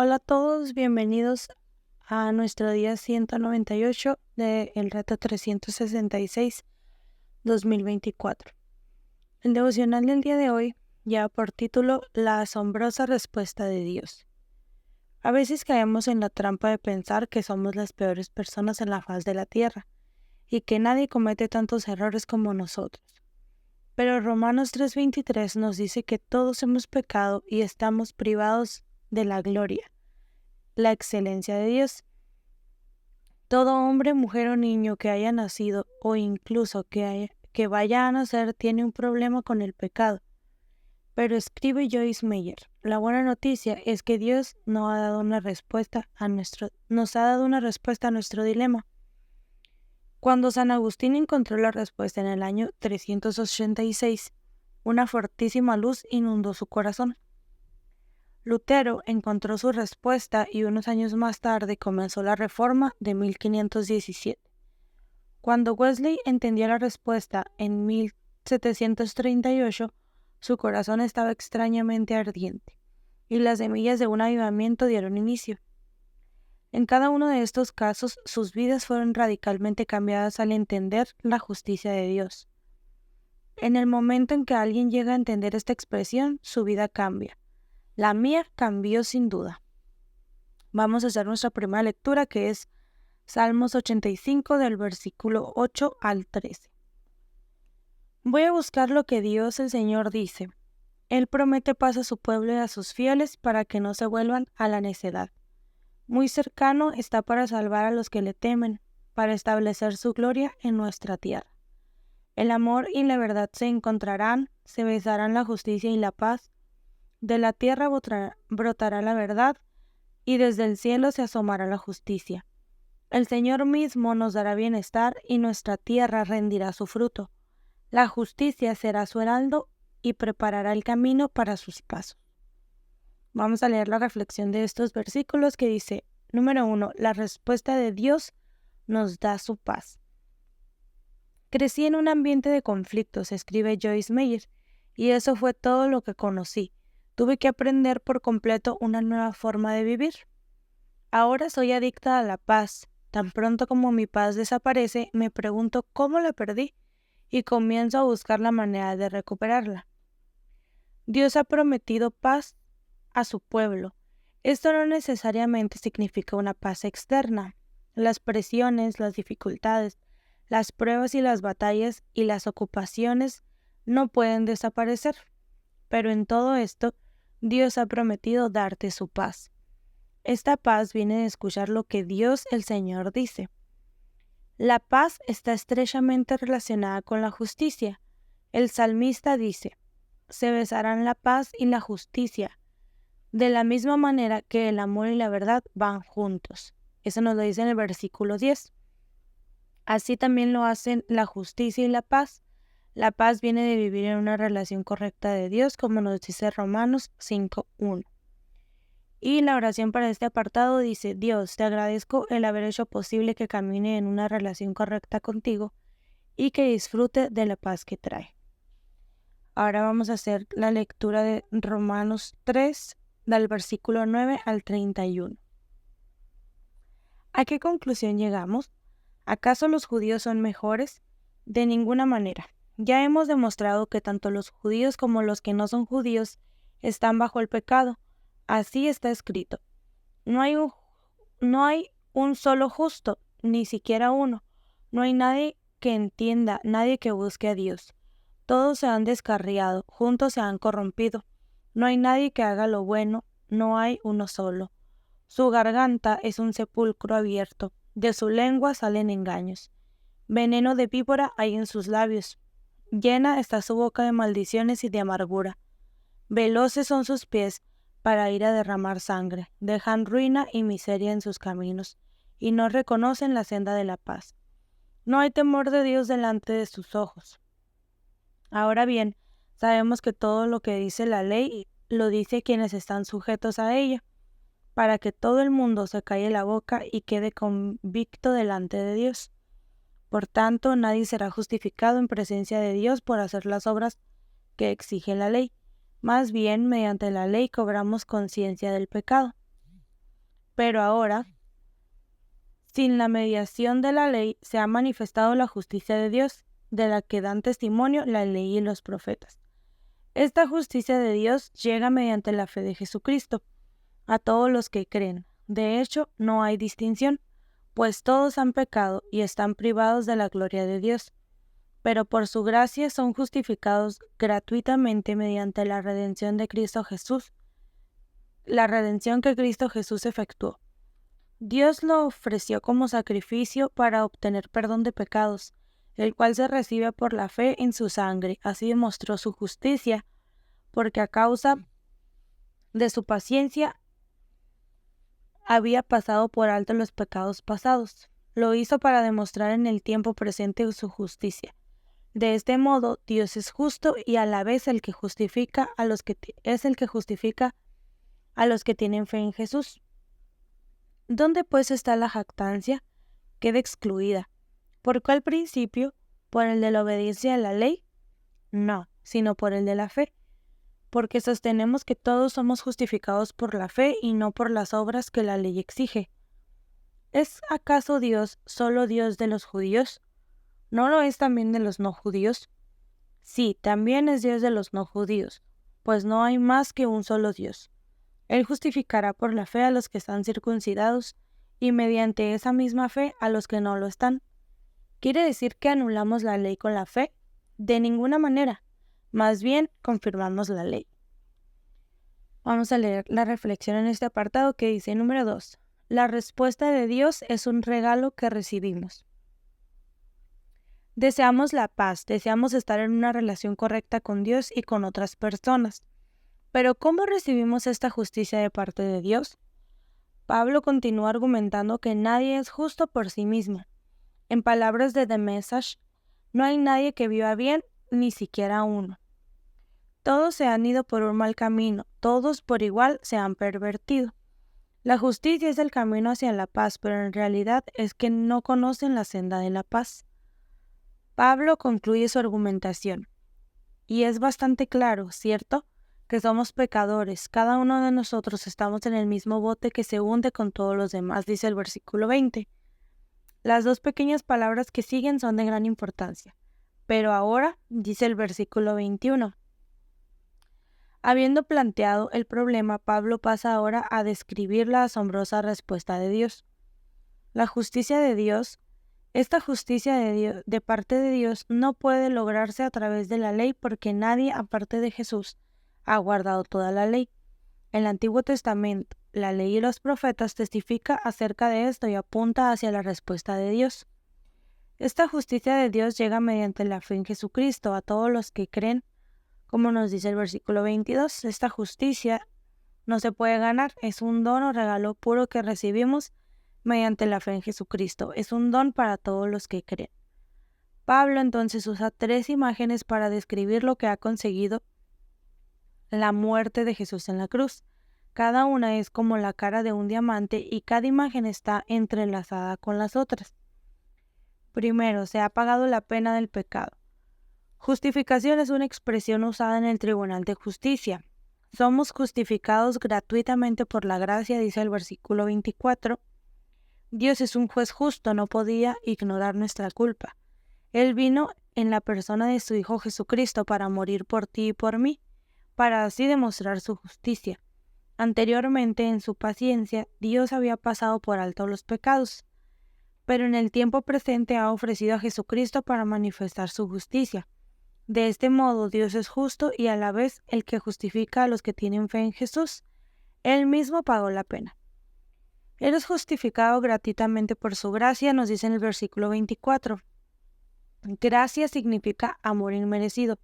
Hola a todos, bienvenidos a nuestro día 198 del reto 366 2024. El devocional del día de hoy lleva por título La asombrosa respuesta de Dios. A veces caemos en la trampa de pensar que somos las peores personas en la faz de la tierra y que nadie comete tantos errores como nosotros. Pero Romanos 3:23 nos dice que todos hemos pecado y estamos privados de la gloria, la excelencia de Dios. Todo hombre, mujer o niño que haya nacido o incluso que vaya a nacer tiene un problema con el pecado. Pero escribe Joyce Meyer, la buena noticia es que Dios nos ha dado una respuesta a nuestro dilema. Cuando San Agustín encontró la respuesta en el año 386, una fortísima luz inundó su corazón. Lutero encontró su respuesta y unos años más tarde comenzó la Reforma de 1517. Cuando Wesley entendió la respuesta en 1738, su corazón estaba extrañamente ardiente, y las semillas de un avivamiento dieron inicio. En cada uno de estos casos, sus vidas fueron radicalmente cambiadas al entender la justicia de Dios. En el momento en que alguien llega a entender esta expresión, su vida cambia. La mía cambió sin duda. Vamos a hacer nuestra primera lectura, que es Salmos 85 del versículo 8 al 13. Voy a buscar lo que Dios el Señor dice. Él promete paz a su pueblo y a sus fieles para que no se vuelvan a la necedad. Muy cercano está para salvar a los que le temen, para establecer su gloria en nuestra tierra. El amor y la verdad se encontrarán, se besarán la justicia y la paz. De la tierra brotará la verdad, y desde el cielo se asomará la justicia. El Señor mismo nos dará bienestar, y nuestra tierra rendirá su fruto. La justicia será su heraldo, y preparará el camino para sus pasos. Vamos a leer la reflexión de estos versículos que dice, número 1, la respuesta de Dios nos da su paz. Crecí en un ambiente de conflictos, escribe Joyce Meyer, y eso fue todo lo que conocí. Tuve que aprender por completo una nueva forma de vivir. Ahora soy adicta a la paz. Tan pronto como mi paz desaparece, me pregunto cómo la perdí y comienzo a buscar la manera de recuperarla. Dios ha prometido paz a su pueblo. Esto no necesariamente significa una paz externa. Las presiones, las dificultades, las pruebas y las batallas y las ocupaciones no pueden desaparecer. Pero en todo esto, Dios ha prometido darte su paz. Esta paz viene de escuchar lo que Dios el Señor dice. La paz está estrechamente relacionada con la justicia. El salmista dice, se besarán la paz y la justicia, de la misma manera que el amor y la verdad van juntos. Eso nos lo dice en el versículo 10. Así también lo hacen la justicia y la paz. La paz viene de vivir en una relación correcta de Dios, como nos dice Romanos 5:1. Y la oración para este apartado dice, Dios, te agradezco el haber hecho posible que camine en una relación correcta contigo y que disfrute de la paz que trae. Ahora vamos a hacer la lectura de Romanos 3, del versículo 9 al 31. ¿A qué conclusión llegamos? ¿Acaso los judíos son mejores? De ninguna manera. Ya hemos demostrado que tanto los judíos como los que no son judíos están bajo el pecado. Así está escrito. No hay un solo justo, ni siquiera uno. No hay nadie que entienda, nadie que busque a Dios. Todos se han descarriado, juntos se han corrompido. No hay nadie que haga lo bueno, no hay uno solo. Su garganta es un sepulcro abierto, de su lengua salen engaños. Veneno de víbora hay en sus labios. Llena está su boca de maldiciones y de amargura. Veloces son sus pies para ir a derramar sangre. Dejan ruina y miseria en sus caminos, y no reconocen la senda de la paz. No hay temor de Dios delante de sus ojos. Ahora bien, sabemos que todo lo que dice la ley lo dice quienes están sujetos a ella, para que todo el mundo se calle la boca y quede convicto delante de Dios. Por tanto, nadie será justificado en presencia de Dios por hacer las obras que exige la ley. Más bien, mediante la ley cobramos conciencia del pecado. Pero ahora, sin la mediación de la ley, se ha manifestado la justicia de Dios, de la que dan testimonio la ley y los profetas. Esta justicia de Dios llega mediante la fe de Jesucristo a todos los que creen. De hecho, no hay distinción, pues todos han pecado y están privados de la gloria de Dios. Pero por su gracia son justificados gratuitamente mediante la redención de Cristo Jesús, la redención que Cristo Jesús efectuó. Dios lo ofreció como sacrificio para obtener perdón de pecados, el cual se recibe por la fe en su sangre. Así demostró su justicia, porque a causa de su paciencia había pasado por alto los pecados pasados. Lo hizo para demostrar en el tiempo presente su justicia. De este modo, Dios es justo y a la vez el que justifica a los que tienen fe en Jesús. ¿Dónde pues está la jactancia? Queda excluida. ¿Por cuál principio? ¿Por el de la obediencia a la ley? No, sino por el de la fe. Porque sostenemos que todos somos justificados por la fe y no por las obras que la ley exige. ¿Es acaso Dios solo Dios de los judíos? ¿No lo es también de los no judíos? Sí, también es Dios de los no judíos, pues no hay más que un solo Dios. Él justificará por la fe a los que están circuncidados y mediante esa misma fe a los que no lo están. ¿Quiere decir que anulamos la ley con la fe? De ninguna manera. Más bien, confirmamos la ley. Vamos a leer la reflexión en este apartado que dice, número 2. La respuesta de Dios es un regalo que recibimos. Deseamos la paz, deseamos estar en una relación correcta con Dios y con otras personas. Pero ¿cómo recibimos esta justicia de parte de Dios? Pablo continúa argumentando que nadie es justo por sí mismo. En palabras de The Message, no hay nadie que viva bien, ni siquiera uno. Todos se han ido por un mal camino, todos por igual se han pervertido. La justicia es el camino hacia la paz, pero en realidad es que no conocen la senda de la paz. Pablo concluye su argumentación. Y es bastante claro, ¿cierto?, que somos pecadores. Cada uno de nosotros estamos en el mismo bote que se hunde con todos los demás, dice el versículo 20. Las dos pequeñas palabras que siguen son de gran importancia. Pero ahora, dice el versículo 21. Habiendo planteado el problema, Pablo pasa ahora a describir la asombrosa respuesta de Dios. La justicia de Dios, esta justicia de parte de Dios no puede lograrse a través de la ley porque nadie, aparte de Jesús, ha guardado toda la ley. En el Antiguo Testamento, la ley y los profetas testifican acerca de esto y apunta hacia la respuesta de Dios. Esta justicia de Dios llega mediante la fe en Jesucristo a todos los que creen. Como nos dice el versículo 22, esta justicia no se puede ganar, es un don o regalo puro que recibimos mediante la fe en Jesucristo. Es un don para todos los que creen. Pablo entonces usa 3 imágenes para describir lo que ha conseguido la muerte de Jesús en la cruz. Cada una es como la cara de un diamante y cada imagen está entrelazada con las otras. Primero, se ha pagado la pena del pecado. Justificación es una expresión usada en el Tribunal de Justicia. Somos justificados gratuitamente por la gracia, dice el versículo 24. Dios es un juez justo, no podía ignorar nuestra culpa. Él vino en la persona de su Hijo Jesucristo para morir por ti y por mí, para así demostrar su justicia. Anteriormente, en su paciencia, Dios había pasado por alto los pecados, pero en el tiempo presente ha ofrecido a Jesucristo para manifestar su justicia. De este modo, Dios es justo y a la vez el que justifica a los que tienen fe en Jesús. Él mismo pagó la pena. Eres justificado gratuitamente por su gracia, nos dice en el versículo 24. Gracia significa amor inmerecido.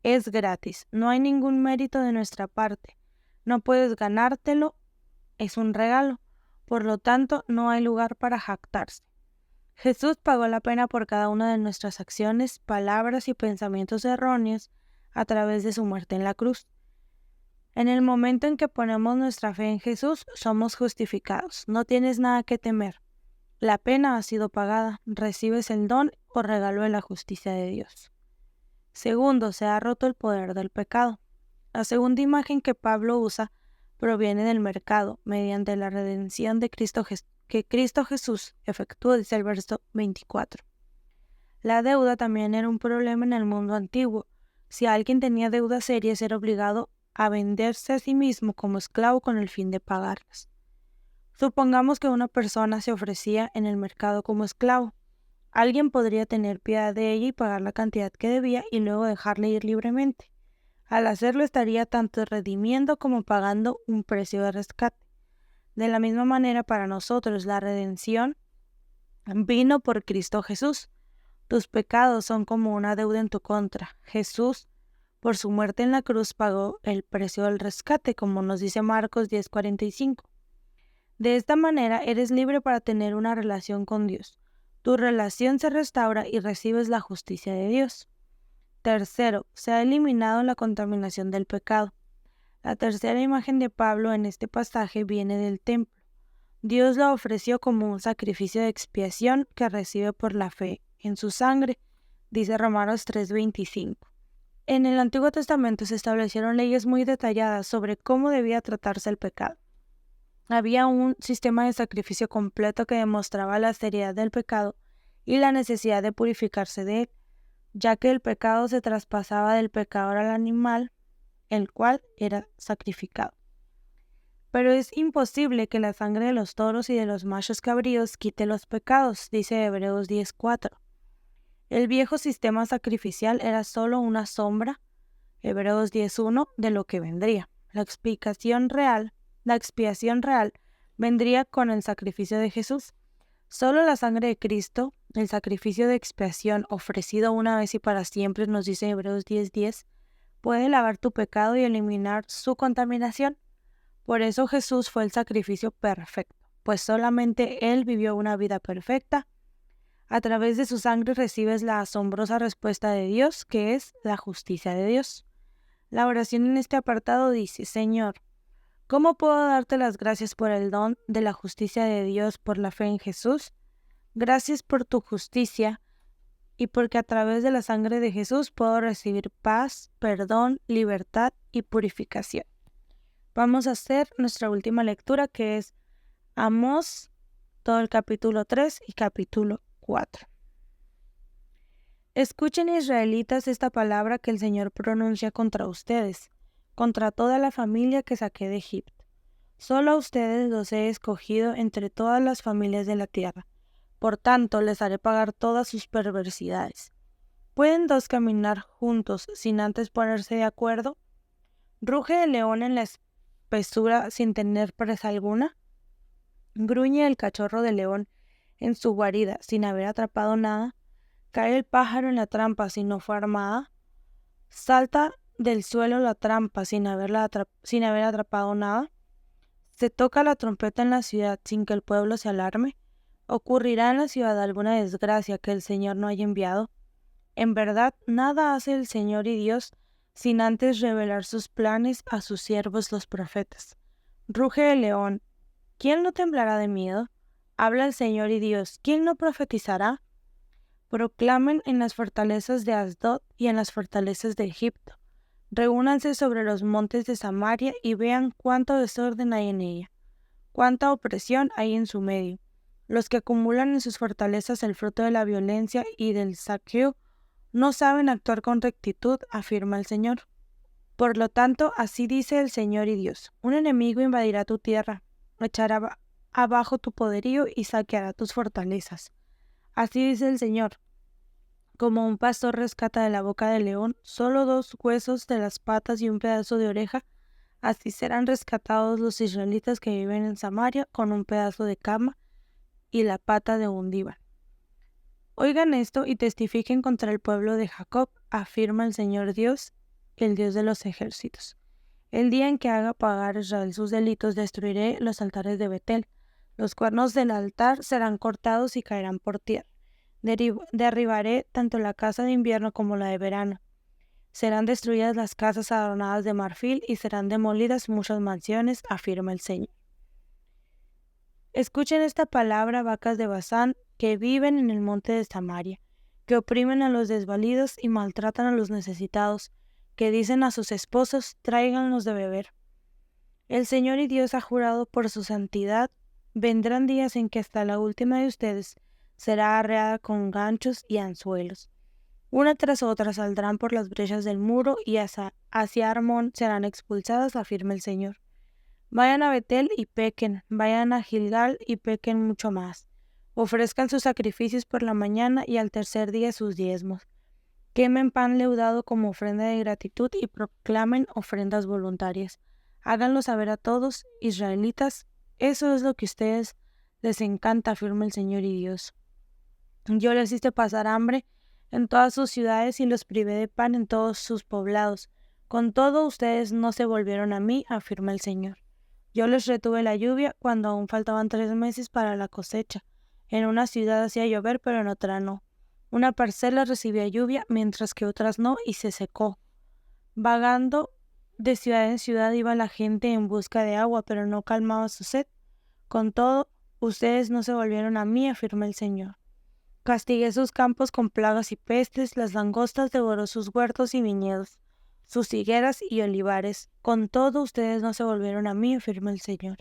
Es gratis, no hay ningún mérito de nuestra parte. No puedes ganártelo, es un regalo. Por lo tanto, no hay lugar para jactarse. Jesús pagó la pena por cada una de nuestras acciones, palabras y pensamientos erróneos a través de su muerte en la cruz. En el momento en que ponemos nuestra fe en Jesús, somos justificados. No tienes nada que temer. La pena ha sido pagada. Recibes el don o regalo de la justicia de Dios. Segundo, se ha roto el poder del pecado. La segunda imagen que Pablo usa proviene del mercado, mediante la redención de que Cristo Jesús efectuó, dice el verso 24. La deuda también era un problema en el mundo antiguo. Si alguien tenía deudas serias, era obligado a venderse a sí mismo como esclavo con el fin de pagarlas. Supongamos que una persona se ofrecía en el mercado como esclavo. Alguien podría tener piedad de ella y pagar la cantidad que debía y luego dejarla ir libremente. Al hacerlo estaría tanto redimiendo como pagando un precio de rescate. De la misma manera, para nosotros la redención vino por Cristo Jesús. Tus pecados son como una deuda en tu contra. Jesús, por su muerte en la cruz, pagó el precio del rescate, como nos dice Marcos 10:45. De esta manera eres libre para tener una relación con Dios. Tu relación se restaura y recibes la justicia de Dios. Tercero, se ha eliminado la contaminación del pecado. La tercera imagen de Pablo en este pasaje viene del templo. Dios la ofreció como un sacrificio de expiación que recibe por la fe en su sangre, dice Romanos 3:25. En el Antiguo Testamento se establecieron leyes muy detalladas sobre cómo debía tratarse el pecado. Había un sistema de sacrificio completo que demostraba la seriedad del pecado y la necesidad de purificarse de él, ya que el pecado se traspasaba del pecador al animal, el cual era sacrificado. Pero es imposible que la sangre de los toros y de los machos cabríos quite los pecados, dice Hebreos 10:4. El viejo sistema sacrificial era solo una sombra, Hebreos 10:1, de lo que vendría. La expiación real vendría con el sacrificio de Jesús. Solo la sangre de Cristo, el sacrificio de expiación ofrecido una vez y para siempre, nos dice Hebreos 10:10, puede lavar tu pecado y eliminar su contaminación. Por eso Jesús fue el sacrificio perfecto, pues solamente Él vivió una vida perfecta. A través de su sangre recibes la asombrosa respuesta de Dios, que es la justicia de Dios. La oración en este apartado dice: Señor, ¿cómo puedo darte las gracias por el don de la justicia de Dios por la fe en Jesús? Gracias por tu justicia y porque a través de la sangre de Jesús puedo recibir paz, perdón, libertad y purificación. Vamos a hacer nuestra última lectura, que es Amós, todo el capítulo 3 y capítulo 4. Escuchen, israelitas, esta palabra que el Señor pronuncia contra ustedes, contra toda la familia que saqué de Egipto. Solo a ustedes los he escogido entre todas las familias de la tierra. Por tanto, les haré pagar todas sus perversidades. ¿Pueden dos caminar juntos sin antes ponerse de acuerdo? ¿Ruge el león en la espesura sin tener presa alguna? ¿Gruñe el cachorro de león en su guarida sin haber atrapado nada? ¿Cae el pájaro en la trampa si no fue armada? ¿Salta del suelo la trampa sin haber atrapado nada? ¿Se toca la trompeta en la ciudad sin que el pueblo se alarme? ¿Ocurrirá en la ciudad alguna desgracia que el Señor no haya enviado? En verdad, nada hace el Señor y Dios sin antes revelar sus planes a sus siervos los profetas. Ruge el león, ¿quién no temblará de miedo? Habla el Señor y Dios, ¿quién no profetizará? Proclamen en las fortalezas de Asdod y en las fortalezas de Egipto. Reúnanse sobre los montes de Samaria y vean cuánto desorden hay en ella, cuánta opresión hay en su medio. Los que acumulan en sus fortalezas el fruto de la violencia y del saqueo no saben actuar con rectitud, afirma el Señor. Por lo tanto, así dice el Señor y Dios: un enemigo invadirá tu tierra, echará abajo tu poderío y saqueará tus fortalezas. Así dice el Señor: como un pastor rescata de la boca del león solo 2 huesos de las patas y un pedazo de oreja, así serán rescatados los israelitas que viven en Samaria con un pedazo de cama y la pata de un diván. Oigan esto y testifiquen contra el pueblo de Jacob, afirma el Señor Dios, el Dios de los ejércitos. El día en que haga pagar a Israel sus delitos, destruiré los altares de Betel. Los cuernos del altar serán cortados y caerán por tierra. Derribaré tanto la casa de invierno como la de verano. Serán destruidas las casas adornadas de marfil y serán demolidas muchas mansiones, afirma el Señor. Escuchen esta palabra, vacas de Basán, que viven en el monte de Samaria, que oprimen a los desvalidos y maltratan a los necesitados, que dicen a sus esposos: tráiganlos de beber. El Señor y Dios ha jurado por su santidad, vendrán días en que hasta la última de ustedes será arreada con ganchos y anzuelos. Una tras otra saldrán por las brechas del muro y hacia Armón serán expulsadas, afirma el Señor. Vayan a Betel y pequen, vayan a Gilgal y pequen mucho más. Ofrezcan sus sacrificios por la mañana y al tercer día sus diezmos. Quemen pan leudado como ofrenda de gratitud y proclamen ofrendas voluntarias. Háganlo saber a todos, israelitas, eso es lo que a ustedes les encanta, afirma el Señor y Dios. Yo les hice pasar hambre en todas sus ciudades y los privé de pan en todos sus poblados. Con todo, ustedes no se volvieron a mí, afirma el Señor. Yo les retuve la lluvia cuando aún faltaban 3 meses para la cosecha. En una ciudad hacía llover, pero en otra no. Una parcela recibía lluvia, mientras que otras no, y se secó. Vagando de ciudad en ciudad iba la gente en busca de agua, pero no calmaba su sed. Con todo, ustedes no se volvieron a mí, afirma el Señor. Castigué sus campos con plagas y pestes, las langostas devoró sus huertos y viñedos, sus higueras y olivares. Con todo, ustedes no se volvieron a mí, afirma el Señor.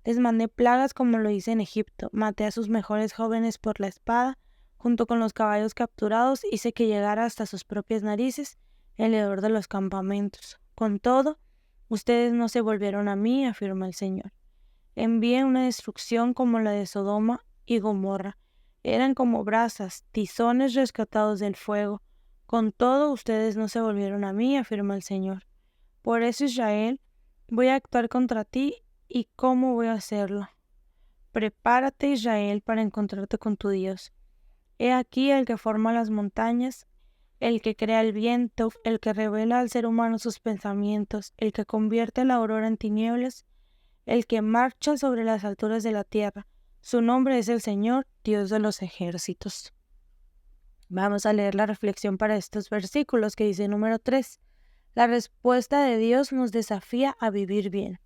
Les mandé plagas como lo hice en Egipto, maté a sus mejores jóvenes por la espada, junto con los caballos capturados hice que llegara hasta sus propias narices el hedor de los campamentos. Con todo, ustedes no se volvieron a mí, afirma el Señor. Envié una destrucción como la de Sodoma y Gomorra. Eran como brasas, tizones rescatados del fuego. Con todo, ustedes no se volvieron a mí, afirma el Señor. Por eso, Israel, voy a actuar contra ti. ¿Y cómo voy a hacerlo? Prepárate, Israel, para encontrarte con tu Dios. He aquí el que forma las montañas, el que crea el viento, el que revela al ser humano sus pensamientos, el que convierte la aurora en tinieblas, el que marcha sobre las alturas de la tierra. Su nombre es el Señor, Dios de los ejércitos. Vamos a leer la reflexión para estos versículos que dice número 3. La respuesta de Dios nos desafía a vivir bien.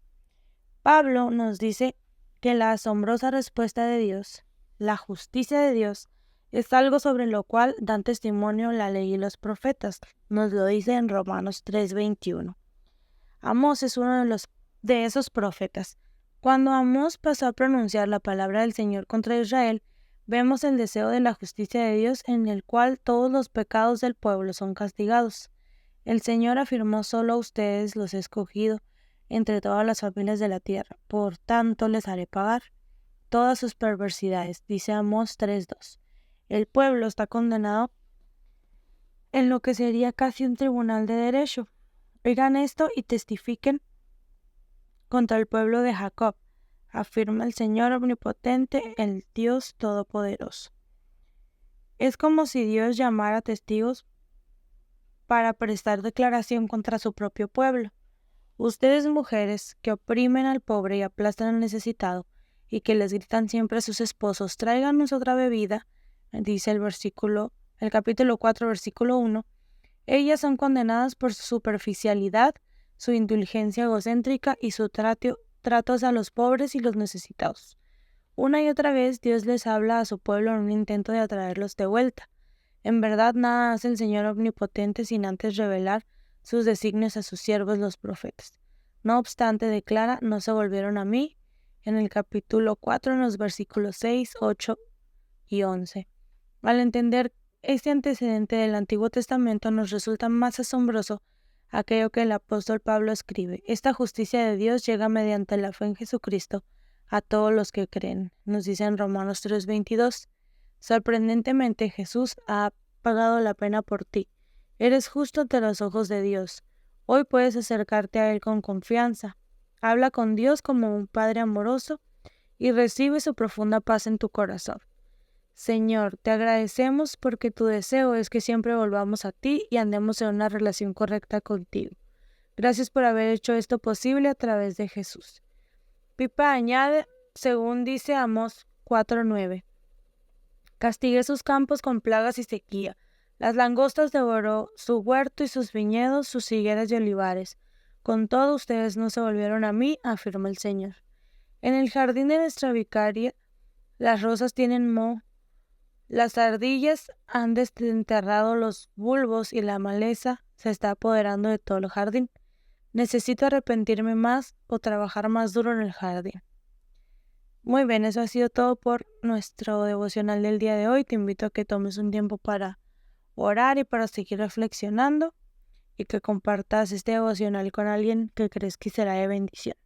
Pablo nos dice que la asombrosa respuesta de Dios, la justicia de Dios, es algo sobre lo cual dan testimonio la ley y los profetas. Nos lo dice en Romanos 3:21. Amós es uno de esos profetas. Cuando Amós pasó a pronunciar la palabra del Señor contra Israel, vemos el deseo de la justicia de Dios en el cual todos los pecados del pueblo son castigados. El Señor afirmó: solo a ustedes los he escogido entre todas las familias de la tierra, por tanto les haré pagar todas sus perversidades, dice Amós 3:2. El pueblo está condenado en lo que sería casi un tribunal de derecho. Oigan esto y testifiquen contra el pueblo de Jacob, afirma el Señor omnipotente, el Dios todopoderoso. Es como si Dios llamara testigos para prestar declaración contra su propio pueblo. Ustedes, mujeres, que oprimen al pobre y aplastan al necesitado, y que les gritan siempre a sus esposos: tráiganos otra bebida, dice el capítulo 4, versículo 1, ellas son condenadas por su superficialidad, su indulgencia egocéntrica y su tratos a los pobres y los necesitados. Una y otra vez Dios les habla a su pueblo en un intento de atraerlos de vuelta. En verdad, nada hace el Señor omnipotente sin antes revelar sus designios a sus siervos los profetas. No obstante, declara: no se volvieron a mí, en el capítulo 4, en los versículos 6, 8 y 11. Al entender este antecedente del Antiguo Testamento, nos resulta más asombroso aquello que el apóstol Pablo escribe. Esta justicia de Dios llega mediante la fe en Jesucristo a todos los que creen. Nos dice en Romanos 3:22. Sorprendentemente, Jesús ha pagado la pena por ti. Eres justo ante los ojos de Dios. Hoy puedes acercarte a Él con confianza. Habla con Dios como un Padre amoroso y recibe su profunda paz en tu corazón. Señor, te agradecemos porque tu deseo es que siempre volvamos a ti y andemos en una relación correcta contigo. Gracias por haber hecho esto posible a través de Jesús. Pipa añade, según dice Amós 4:9. Castigué sus campos con plagas y sequía. Las langostas devoró su huerto y sus viñedos, sus higueras y olivares. Con todo, ustedes no se volvieron a mí, afirma el Señor. En el jardín de nuestra vicaria, las rosas tienen moho. Las ardillas han desenterrado los bulbos y la maleza se está apoderando de todo el jardín. ¿Necesito arrepentirme más o trabajar más duro en el jardín? Muy bien, eso ha sido todo por nuestro devocional del día de hoy. Te invito a que tomes un tiempo para orar y para seguir reflexionando y que compartas este devocional con alguien que crees que será de bendición.